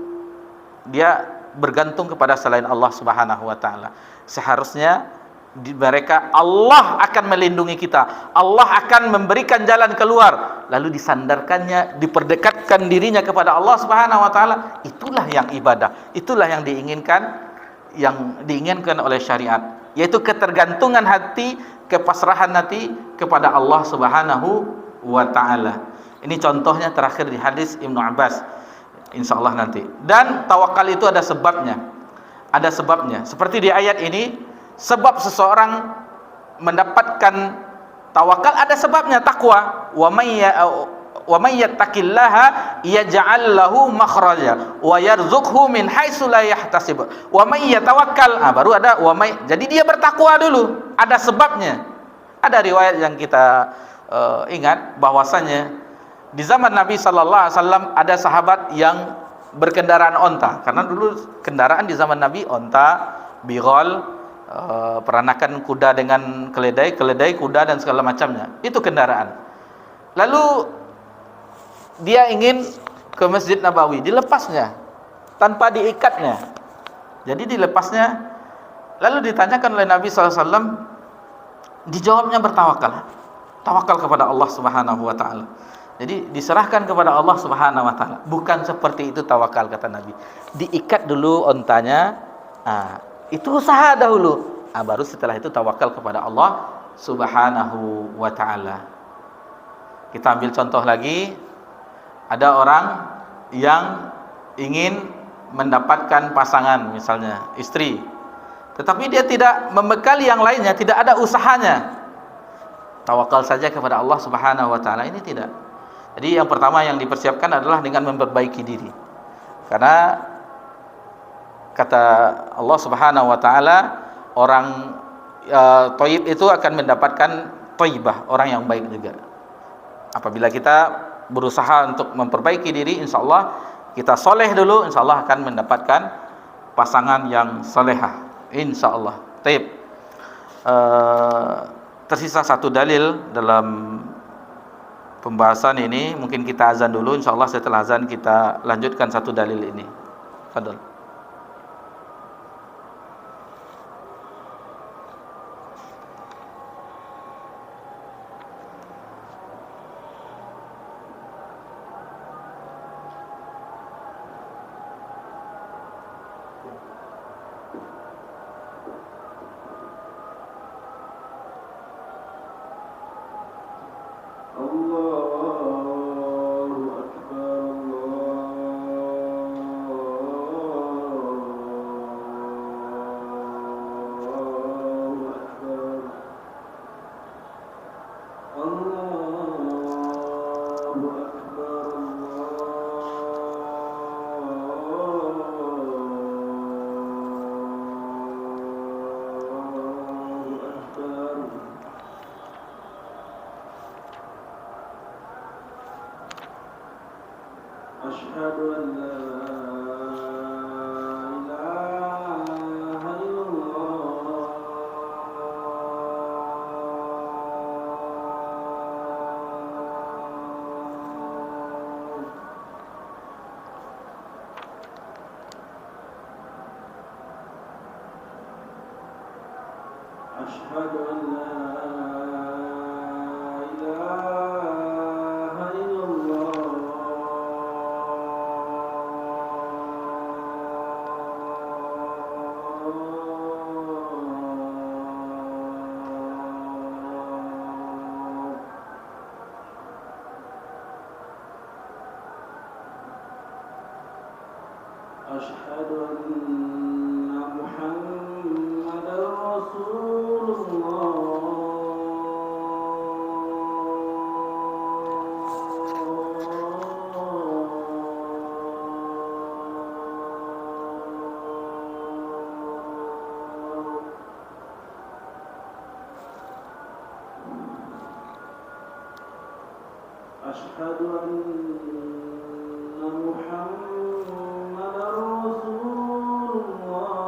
dia bergantung kepada selain Allah Subhanahu wa taala. Seharusnya mereka, Allah akan melindungi kita, Allah akan memberikan jalan keluar, lalu disandarkannya, diperdekatkan dirinya kepada Allah Subhanahu wa taala. Itulah yang ibadah, itulah yang diinginkan oleh syariat, yaitu ketergantungan hati, kepasrahan hati kepada Allah Subhanahu wa taala. Ini contohnya terakhir di hadis Ibnu Abbas, insyaallah nanti. Dan tawakal itu ada sebabnya. Ada sebabnya. Seperti di ayat ini, sebab seseorang mendapatkan tawakal ada sebabnya, takwa. Wa may yattaqillaha yaj'al lahu makhraja wa yarzuqhu min haitsu la yahtasib. Wa may yatawakkal, baru ada wa may. Jadi dia bertakwa dulu, ada sebabnya. Ada riwayat yang kita ingat bahwasanya di zaman Nabi sallallahu alaihi wasallam ada sahabat yang berkendaraan onta, karena dulu kendaraan di zaman Nabi onta, bighal, peranakan kuda dengan keledai kuda dan segala macamnya. Itu kendaraan. Lalu dia ingin ke Masjid Nabawi, dilepasnya tanpa diikatnya. Jadi dilepasnya, lalu ditanyakan oleh Nabi SAW, dijawabnya bertawakal, tawakal kepada Allah Subhanahu wa taala. Jadi diserahkan kepada Allah Subhanahu wa taala. Bukan seperti itu tawakal, kata Nabi. Diikat dulu ontanya, itu usaha dahulu, baru setelah itu tawakal kepada Allah Subhanahu wa taala. Kita ambil contoh lagi. Ada orang yang ingin mendapatkan pasangan, misalnya istri, tetapi dia tidak membekali yang lainnya, tidak ada usahanya. Tawakal saja kepada Allah Subhanahu wa taala, ini tidak. Jadi yang pertama yang dipersiapkan adalah dengan memperbaiki diri. Karena kata Allah Subhanahu wa taala, orang thayyib itu akan mendapatkan thayyibah, orang yang baik juga. Apabila kita berusaha untuk memperbaiki diri, insyaallah kita soleh dulu, insyaallah akan mendapatkan pasangan yang solehah, insyaallah. Baik. Tersisa satu dalil dalam pembahasan ini. Mungkin kita azan dulu, insyaallah setelah azan kita lanjutkan satu dalil ini. Fadhil. أشهد أن لا إله إلا الله أشهد أن لا إله إلا الله أشهد أن محمدا رسول الله أشهد أن محمدا رسول الله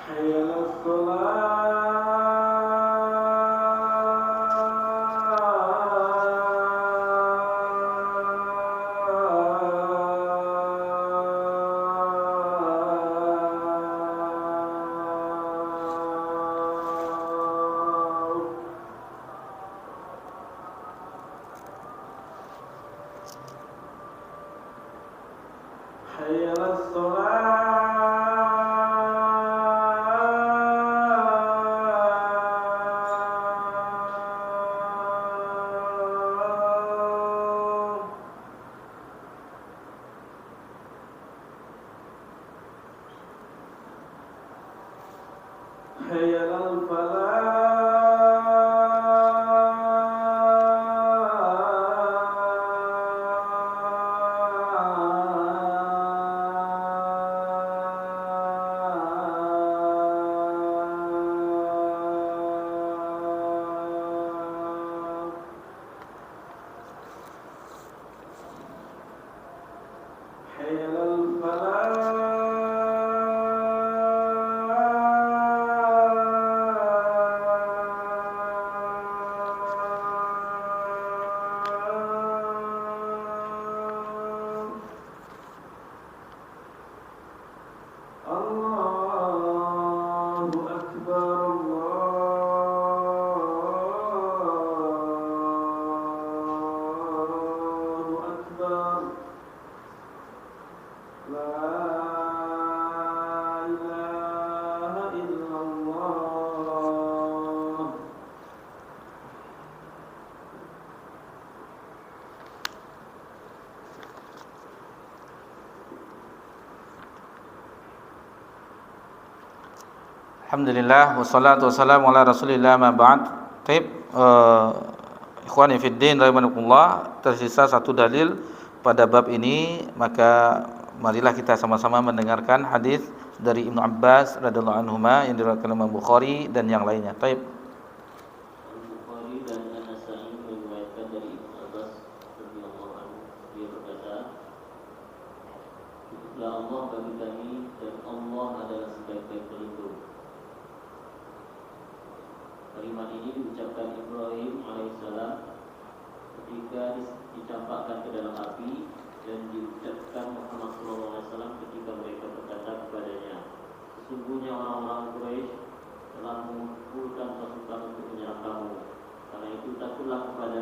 حي على الصلاة حي على الصلاة حي على الفلاح حي على الفلاح الله أكبر الله أكبر لا إله إلا الله Alhamdulillah wassalatu wassalamu ala Rasulillah ma ba'd. Taib, ikhwani fiddin rahimakumullah, tersisa satu dalil pada bab ini, maka marilah kita sama-sama mendengarkan hadis dari Ibnu Abbas radhiyallahu anhuma yang diriwayatkan Imam Bukhari dan yang lainnya. Baik. Bukhari dan An-Nasa'i meriwayatkan dari Ibnu Abbas radhiyallahu anhu, dia berkata, "Cukuplah Allah bagi kami dan Allah adalah sebaik-baik pelindung." Kalimat ini diucapkan Ibrahim alaihissalam ketika dicampakkan ke dalam api, dan diucapkan Muhammad SAW ketika mereka berkata kepadanya, "Sesungguhnya orang-orang Quraisy telah mengumpulkan pasukan untuk menyerang kamu. Karena itu takutlah kepada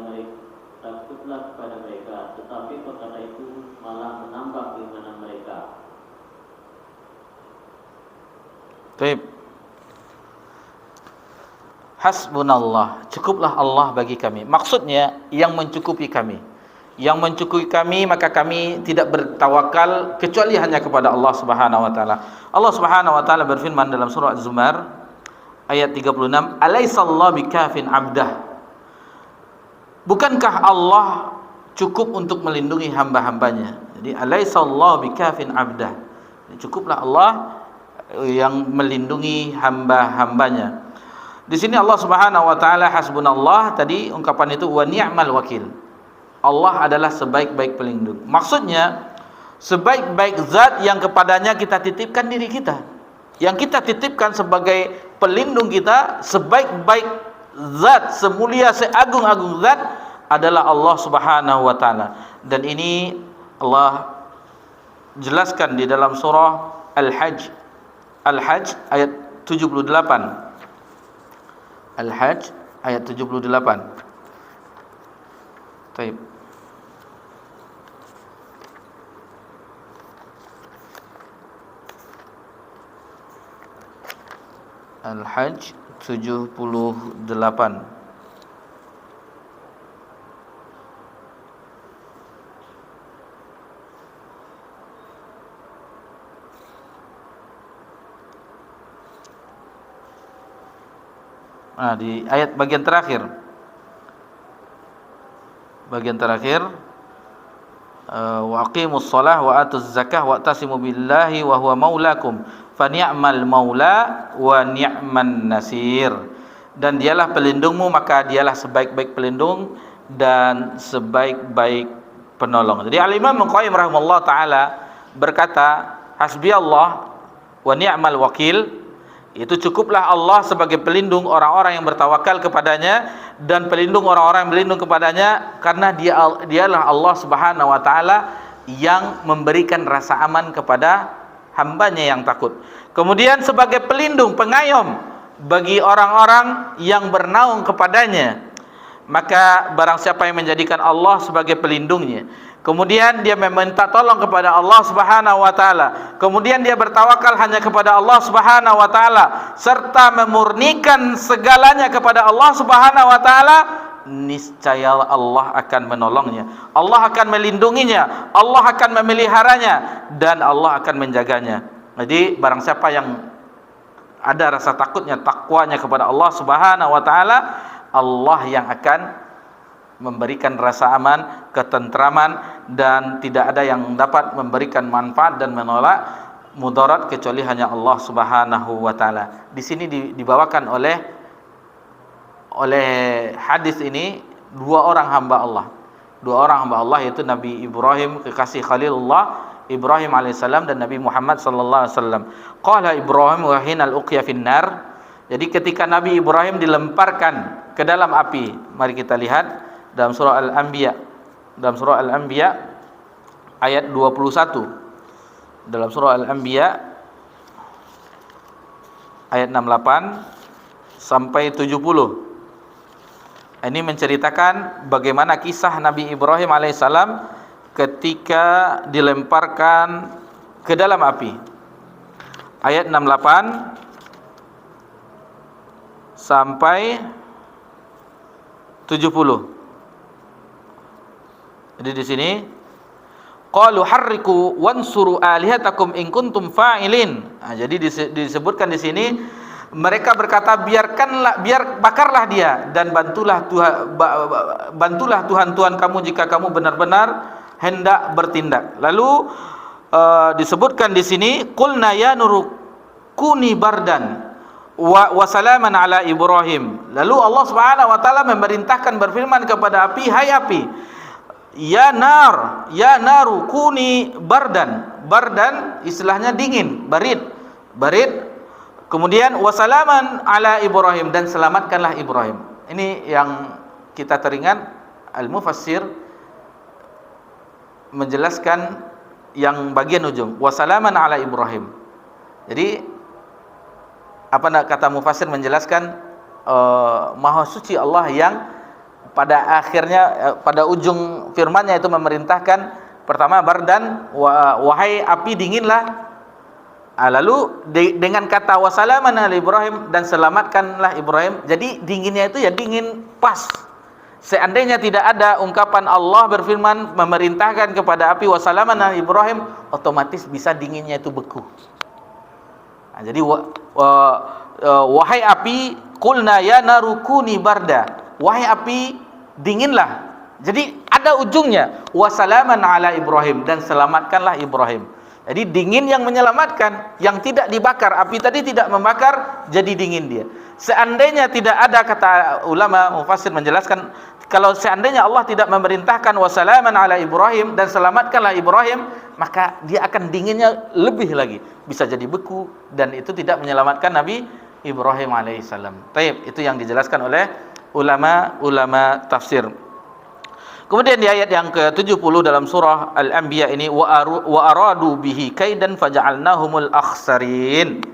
mereka." Tetapi perkata itu malah menambah keimanan mereka. Baik. Hasbunallah, cukuplah Allah bagi kami. Maksudnya yang mencukupi kami. Yang mencukupi kami, maka kami tidak bertawakal kecuali hanya kepada Allah Subhanahu wa taala. Allah Subhanahu wa taala berfirman dalam surah Az-Zumar ayat 36, "Alaisallahu bikafin 'abdah." Bukankah Allah cukup untuk melindungi hamba-hambanya? Jadi alaisallahu bikafin 'abdah. Cukuplah Allah yang melindungi hamba-hambanya. Di sini Allah Subhanahu wa taala hasbunallah, tadi ungkapan itu wa ni'mal wakil. Allah adalah sebaik-baik pelindung. Maksudnya sebaik-baik zat yang kepadanya kita titipkan diri kita. Yang kita titipkan sebagai pelindung kita, sebaik-baik zat, semulia, seagung-agung zat adalah Allah Subhanahu wa taala. Dan ini Allah jelaskan di dalam surah Al-Hajj. Al-Hajj ayat 78. Al-Hajj ayat 78. Baik. Al-Hajj 78. Nah, di ayat bagian terakhir. Bagian terakhir, wa aqimus shalah wa atuz zakah wa tasimu billahi wa huwa maulakum fa ni'mal maula wa ni'man nasir. Dan dialah pelindungmu, maka dialah sebaik-baik pelindung dan sebaik-baik penolong. Jadi Al-Imam Al-Qayyim rahimahullah taala berkata, hasbiyallah wa ni'mal wakil. Itu cukuplah Allah sebagai pelindung orang-orang yang bertawakal kepadanya dan pelindung orang-orang yang berlindung kepadanya, karena dialah Allah Subhanahu wa taala yang memberikan rasa aman kepada hambanya yang takut. Kemudian sebagai pelindung, pengayom bagi orang-orang yang bernaung kepadanya. Maka barang siapa yang menjadikan Allah sebagai pelindungnya, kemudian dia meminta tolong kepada Allah Subhanahu wa taala, kemudian dia bertawakal hanya kepada Allah Subhanahu wa taala, serta memurnikan segalanya kepada Allah Subhanahu wa taala, niscaya Allah akan menolongnya, Allah akan melindunginya, Allah akan memeliharanya, dan Allah akan menjaganya. Jadi barang siapa yang ada rasa takutnya, takwanya kepada Allah Subhanahu wa taala, Allah yang akan memberikan rasa aman, ketentraman, dan tidak ada yang dapat memberikan manfaat dan menolak mudarat kecuali hanya Allah Subhanahu wa taala. Di sini dibawakan oleh hadis ini dua orang hamba Allah. Dua orang hamba Allah, yaitu Nabi Ibrahim, kekasih Khalilullah Ibrahim alaihissalam, dan Nabi Muhammad sallallahu alaihi wasallam. Qala Ibrahim wa hinal uqya finnar. Jadi ketika Nabi Ibrahim dilemparkan ke dalam api, mari kita lihat dalam surah Al-Anbiya. Dalam surah Al-Anbiya ayat 21. Dalam surah Al-Anbiya ayat 68 sampai 70. Ini menceritakan bagaimana kisah Nabi Ibrahim alaihissalam ketika dilemparkan ke dalam api. Ayat 68 sampai 70. Jadi di sini qalu harriku wansuru alihatakum in kuntum fa'ilin. Nah, jadi disebutkan di sini mereka berkata, bakarlah dia dan bantulah Tuhan kamu jika kamu benar-benar hendak bertindak. Lalu disebutkan di sini qulna ya nuru kuni bardan wa salaman ala Ibrahim. Lalu Allah Subhanahu wa taala memerintahkan berfirman kepada api, hai api, ya naru kuni bardan. Bardan istilahnya dingin, barid. Kemudian wa salaman ala Ibrahim, dan selamatkanlah Ibrahim. Ini yang kita teringat al-mufassir menjelaskan yang bagian ujung wa salaman ala Ibrahim. Jadi apa kata mufassir menjelaskan maha suci Allah yang pada akhirnya pada ujung firman-Nya itu memerintahkan pertama bardan, wahai api dinginlah. Lalu dengan kata wasalaman ala Ibrahim, dan selamatkanlah Ibrahim. Jadi dinginnya itu ya dingin pas. Seandainya tidak ada ungkapan Allah berfirman memerintahkan kepada api wasalaman ala Ibrahim, otomatis bisa dinginnya itu beku. Jadi wahai api, qulna ya naru kuni barda, wahai api dinginlah. Jadi ada ujungnya wasalaman ala Ibrahim, dan selamatkanlah Ibrahim. Jadi dingin yang menyelamatkan, yang tidak dibakar. Api tadi tidak membakar, jadi dingin dia. Seandainya tidak ada, kata ulama mufassir menjelaskan, kalau seandainya Allah tidak memerintahkan wasalaman ala Ibrahim dan selamatkanlah Ibrahim, maka dia akan dinginnya lebih lagi, bisa jadi beku, dan itu tidak menyelamatkan Nabi Ibrahim alaihissalam. Taib, itu yang dijelaskan oleh ulama tafsir. Kemudian di ayat yang ke-70 dalam surah Al-Anbiya ini, wa aradu bihi kaidan faja'alnahumul akhsarin.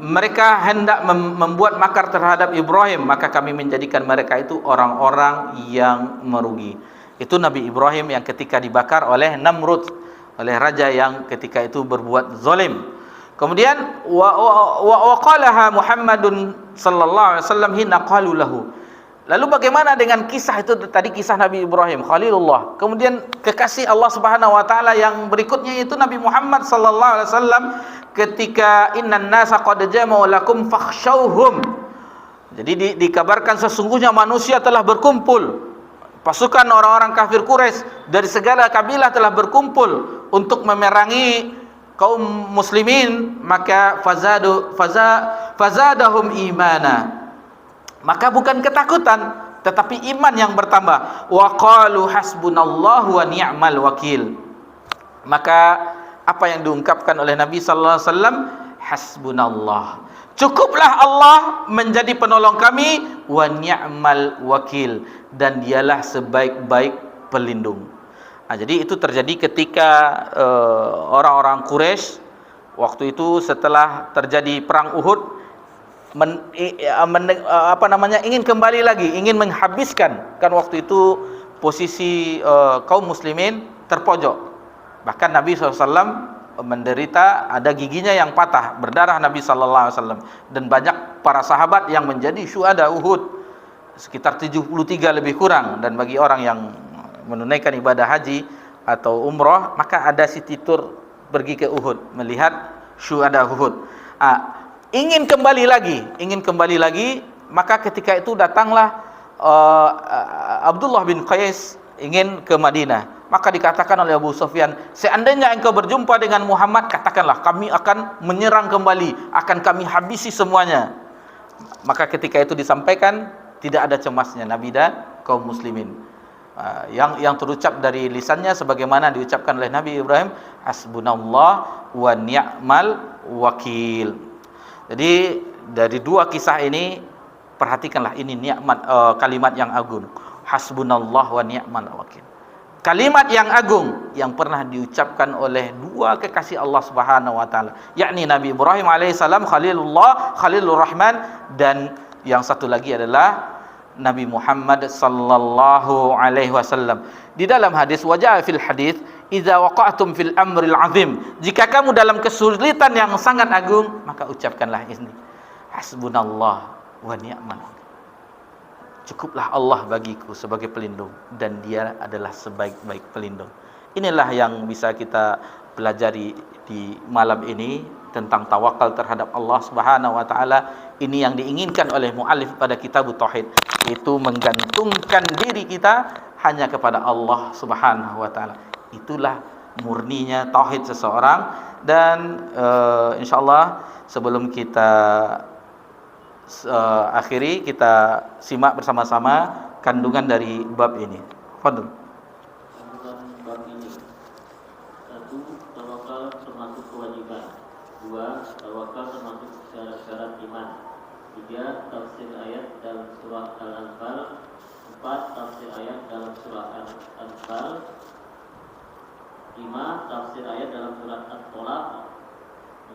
Mereka hendak membuat makar terhadap Ibrahim, maka kami menjadikan mereka itu orang-orang yang merugi. Itu Nabi Ibrahim yang ketika dibakar oleh Namrud, oleh raja yang ketika itu berbuat zalim. Kemudian wa qalaha Muhammadun sallallahu alaihi wasallam hina qalu lahu. Lalu bagaimana dengan kisah itu tadi, kisah Nabi Ibrahim Khalilullah. Kemudian kekasih Allah Subhanahu wa taala yang berikutnya itu Nabi Muhammad sallallahu alaihi wasallam ketika innan nasa qad jama'u lakum fakhshawhum. Jadi dikabarkan sesungguhnya manusia telah berkumpul. Pasukan orang-orang kafir Quraisy dari segala kabilah telah berkumpul untuk memerangi kaum muslimin, maka fazadahum imana. Maka bukan ketakutan, tetapi iman yang bertambah. Wa qalu hasbunallahu wa ni'mal wakil. Maka apa yang diungkapkan oleh Nabi sallallahu alaihi wasallam, hasbunallah, cukuplah Allah menjadi penolong kami, wa ni'mal wakil, dan dialah sebaik-baik pelindung. Jadi itu terjadi ketika orang-orang Quraisy waktu itu setelah terjadi perang Uhud ingin kembali lagi, ingin menghabiskan, kan waktu itu posisi kaum muslimin terpojok. Bahkan Nabi SAW menderita, ada giginya yang patah, berdarah Nabi SAW, dan banyak para sahabat yang menjadi syuhada Uhud, sekitar 73 lebih kurang. Dan bagi orang yang menunaikan ibadah haji atau umrah, maka ada Siti Tur pergi ke Uhud melihat syuhada Uhud. Ingin kembali lagi, maka ketika itu datanglah Abdullah bin Qais ingin ke Madinah. Maka dikatakan oleh Abu Sufyan, seandainya engkau berjumpa dengan Muhammad, katakanlah kami akan menyerang kembali, akan kami habisi semuanya. Maka ketika itu disampaikan, tidak ada cemasnya Nabi dan kaum muslimin. Yang terucap dari lisannya sebagaimana diucapkan oleh Nabi Ibrahim, hasbunallah wa ni'mal wakil. Jadi dari dua kisah ini perhatikanlah, ini kalimat yang agung, hasbunallah wa ni'mal wakil. Kalimat yang agung yang pernah diucapkan oleh dua kekasih Allah Subhanahu wa taala, yakni Nabi Ibrahim alaihissalam Khalilullah, Khalilur Rahman, dan yang satu lagi adalah Nabi Muhammad sallallahu alaihi wasallam. Di dalam hadis, wajah fil hadis, idza waqa'tum fil amril azim, jika kamu dalam kesulitan yang sangat agung, maka ucapkanlah ini, hasbunallah wa ni'mal wakil. Cukuplah Allah bagiku sebagai pelindung, dan dia adalah sebaik-baik pelindung. Inilah yang bisa kita pelajari di malam ini tentang tawakal terhadap Allah Subhanahu wa taala. Ini yang diinginkan oleh muallif pada kitab Tauhid, itu menggantungkan diri kita hanya kepada Allah Subhanahu wa taala. Itulah murninya tauhid seseorang. Dan insyaallah sebelum kita akhiri, kita simak bersama-sama kandungan dari bab ini. Fadhil. Kandungan bab ini: 1. Tawakal termasuk kewajiban. 2. Tawakal termasuk syarat-syarat iman. 3. Tafsir ayat dalam surah Al-Anfal. 4. Tafsir ayat dalam surah Al-Anfal. 5. Tafsir ayat dalam surat At-Tolaq.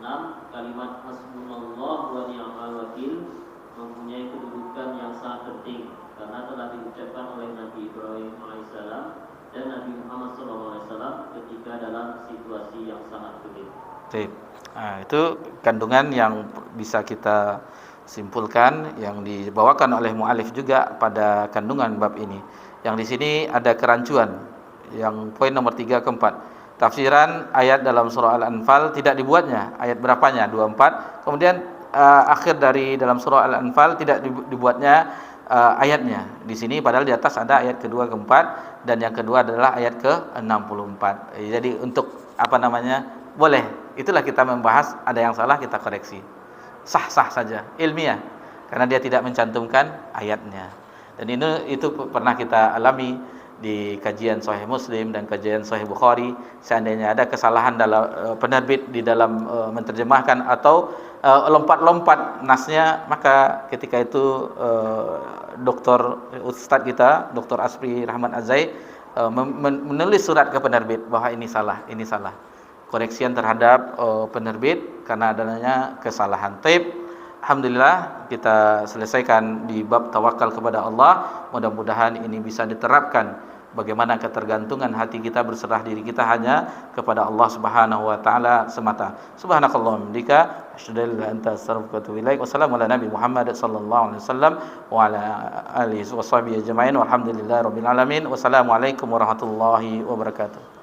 6. Kalimat hasbunallah wa ni'mal wakil mempunyai kedudukan yang sangat penting karena telah diucapkan oleh Nabi Ibrahim alaihissalam dan Nabi Muhammad SAW ketika dalam situasi yang sangat sulit. Itu kandungan yang bisa kita simpulkan yang dibawakan oleh mu'alif juga pada kandungan bab ini. Yang di sini ada kerancuan. Yang poin nomor 3 ke 4. Tafsiran ayat dalam surah Al-Anfal tidak dibuatnya. Ayat berapanya? 24. Kemudian akhir dari dalam surah Al-Anfal tidak dibuatnya ayatnya. Di sini padahal di atas ada ayat kedua keempat dan yang kedua adalah ayat ke-64. Jadi untuk boleh. Itulah kita membahas, ada yang salah kita koreksi. Sah-sah saja, ilmiah. Karena dia tidak mencantumkan ayatnya. Dan itu pernah kita alami di kajian Sahih Muslim dan kajian Sahih Bukhari. Seandainya ada kesalahan dalam penerbit di dalam menerjemahkan atau lompat-lompat nasnya, maka ketika itu Ustadz kita, Dr. Asri Rahman Azai menulis surat ke penerbit bahwa ini salah. Koreksian terhadap penerbit karena adanya kesalahan. Alhamdulillah kita selesaikan di bab tawakal kepada Allah. Mudah-mudahan ini bisa diterapkan bagaimana ketergantungan hati kita, berserah diri kita hanya kepada Allah Subhanahu wa taala semata. Subhanakallahumma bika asyhadu an la ilaha illa anta astaghfiruka wa atubu ilaik. Wassalamu ala nabi Muhammad sallallahu alaihi wasallam wa ala alihi washabihi ajmain. Walhamdulillahirabbil alamin. Wassalamualaikum warahmatullahi wabarakatuh.